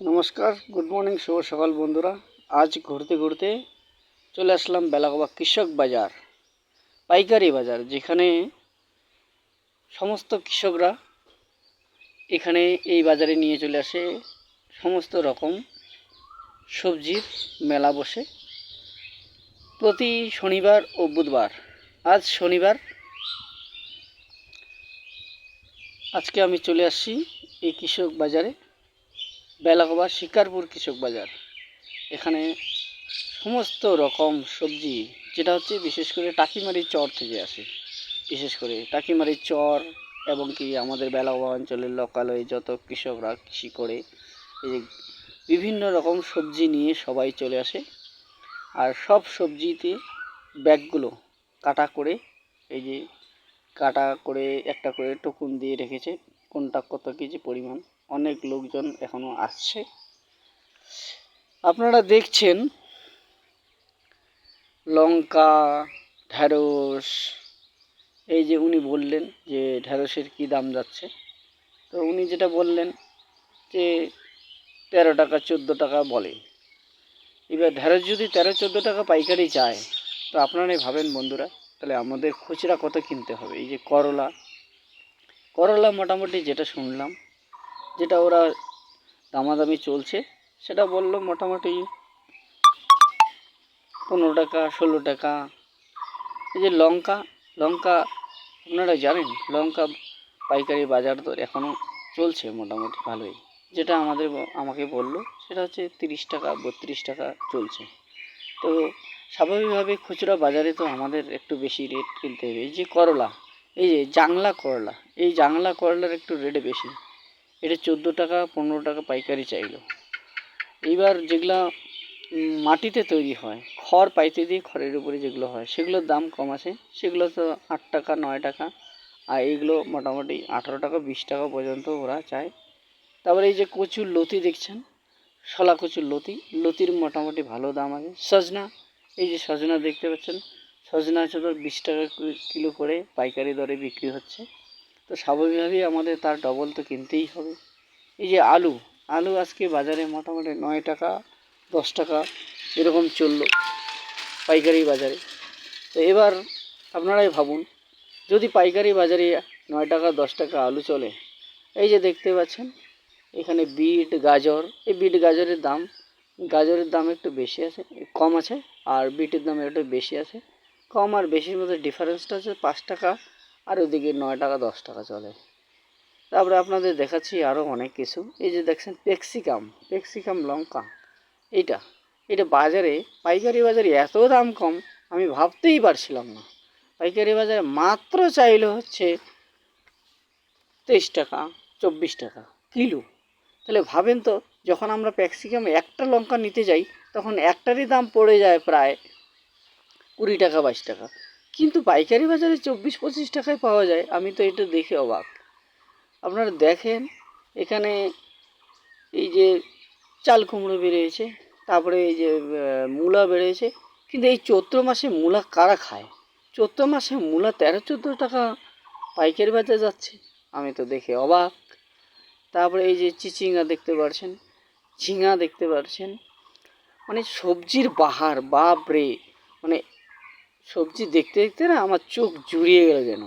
নমস্কার, good morning, শুভ সকাল বন্ধুরা। আজ ঘুরতে ঘুরতে চলে আসলাম বেলাগোবা কৃষক বাজার, পাইকারি বাজার, যেখানে সমস্ত কৃষকরা এখানে এই বাজারে নিয়ে চলে আসে সমস্ত রকম সবজির মেলা বসে প্রতি শনিবার ও বুধবার। আজ শনিবার, আজকে আমি চলে আসছি এই কৃষক বাজারে, বেলাগোবা শিকারপুর কৃষক বাজার। এখানে সমস্ত রকম সবজি, যেটা হচ্ছে বিশেষ করে টাকিমারির চর থেকে আসে, বিশেষ করে টাকিমারির চর এবং কি আমাদের বেলাগোবা অঞ্চলের লোকালয়ে যত কৃষকরা কৃষি করে, এই বিভিন্ন রকম সবজি নিয়ে সবাই চলে আসে। আর সব সবজিতে ব্যাগগুলো কাটা করে, এই যে কাটা করে একটা করে টুকুন দিয়ে রেখেছে, কোনটা কত কেজি পরিমাণ। অনেক লোকজন এখনো আসছে, আপনারা দেখছেন। লঙ্কা, ঢ্যাঁড়স, এই যে উনি বললেন যে ঢ্যাঁড়সের কী দাম যাচ্ছে, তো উনি যেটা বললেন যে 13 টাকা 14 টাকা বলে। এবার ঢ্যাঁড়স যদি 13-14 টাকা পাইকারি যায়, তো আপনারাই ভাবেন বন্ধুরা, তাহলে আমাদের খুচরা কত কিনতে হবে। এই যে করলা মোটামুটি যেটা শুনলাম, যেটা ওরা দামাদামি চলছে, সেটা বললো মোটামুটি 15 টাকা 16 টাকা। এই যে লঙ্কা আপনারা জানেন, লঙ্কা পাইকারি বাজার দর এখনও চলছে মোটামুটি ভালোই। যেটা আমাকে বললো সেটা হচ্ছে 30 টাকা 32 টাকা চলছে। তো স্বাভাবিকভাবে খুচরা বাজারে তো আমাদের একটু বেশি রেট কিনতে হবে। এই যে করলা, এই যে জাংলা করলার একটু রেটে বেশি, এটা 14 টাকা 15 টাকা পাইকারি চাইলো। এইবার যেগুলা মাটিতে তৈরি হয়, খড় পাইতে দিয়ে খড়ের উপরে যেগুলো হয়, সেগুলোর দাম কম আছে, সেগুলো তো 8 টাকা 9 টাকা। আর এইগুলো মোটামুটি 18 টাকা 20 টাকা পর্যন্ত ওরা চায়। তারপরে এই যে কচুর লতি দেখছেন, শলা কচুর লতির মোটামুটি ভালো দাম আছে। সজনা, এই যে সজনা দেখতে পাচ্ছেন, সজনা হচ্ছে তো 20 টাকা কিলো করে পাইকারি দরে বিক্রি হচ্ছে। তো স্বাভাবিকভাবেই আমাদের তার ডবল তো কিনতেই হবে। এই যে আলু আজকে বাজারে মোটামুটি 9 টাকা 10 টাকা এরকম চললো পাইকারি বাজারে। তো এবার আপনারাই ভাবুন, যদি পাইকারি বাজারে 9 টাকা 10 টাকা আলু চলে, এই যে দেখতে পাচ্ছেন এখানে বিট গাজর, এই বিট গাজরের দাম একটু বেশি আছে, কম আছে, আর বিটের দাম একটু বেশি আছে। কম আর বেশির মধ্যে ডিফারেন্সটা হচ্ছে 5 টাকা, আর ওদিকে 9 টাকা 10 টাকা চলে। তারপরে আপনাদের দেখাচ্ছি আরও অনেক কিছু। এই যে দেখছেন পেক্সিকাম লঙ্কা, এটা বাজারে, পাইকারি বাজারে এত দাম কম আমি ভাবতেই পারছিলাম না। পাইকারি বাজারে মাত্র চাইলো হচ্ছে 23 টাকা 24 টাকা কিলো। তাহলে ভাবেন তো, যখন আমরা ক্যাপসিকাম একটা লঙ্কা নিতে যাই, তখন একটারই দাম পড়ে যায় প্রায় 20 টাকা 22 টাকা, কিন্তু পাইকারি বাজারে 24-25 টাকায় পাওয়া যায়। আমি তো এটা দেখে অবাক। আপনারা দেখেন এখানে এই যে চাল কুমড়ো বেরিয়েছে, তারপরে এই যে মূলা বেরিয়েছে, কিন্তু এই চৈত্র মাসে মূলা কারা খায়? চৈত্র মাসে মূলা 13-14 টাকা পাইকারি বাজারে যাচ্ছে, আমি তো দেখে অবাক। তারপরে এই যে চিচিঙ্গা দেখতে পাচ্ছেন, ঝিঙা দেখতে পাচ্ছেন, মানে সবজির বাহার, বাপ রে! মানে সবজি দেখতে দেখতে না আমার চোখ জুড়িয়ে গেল যেন।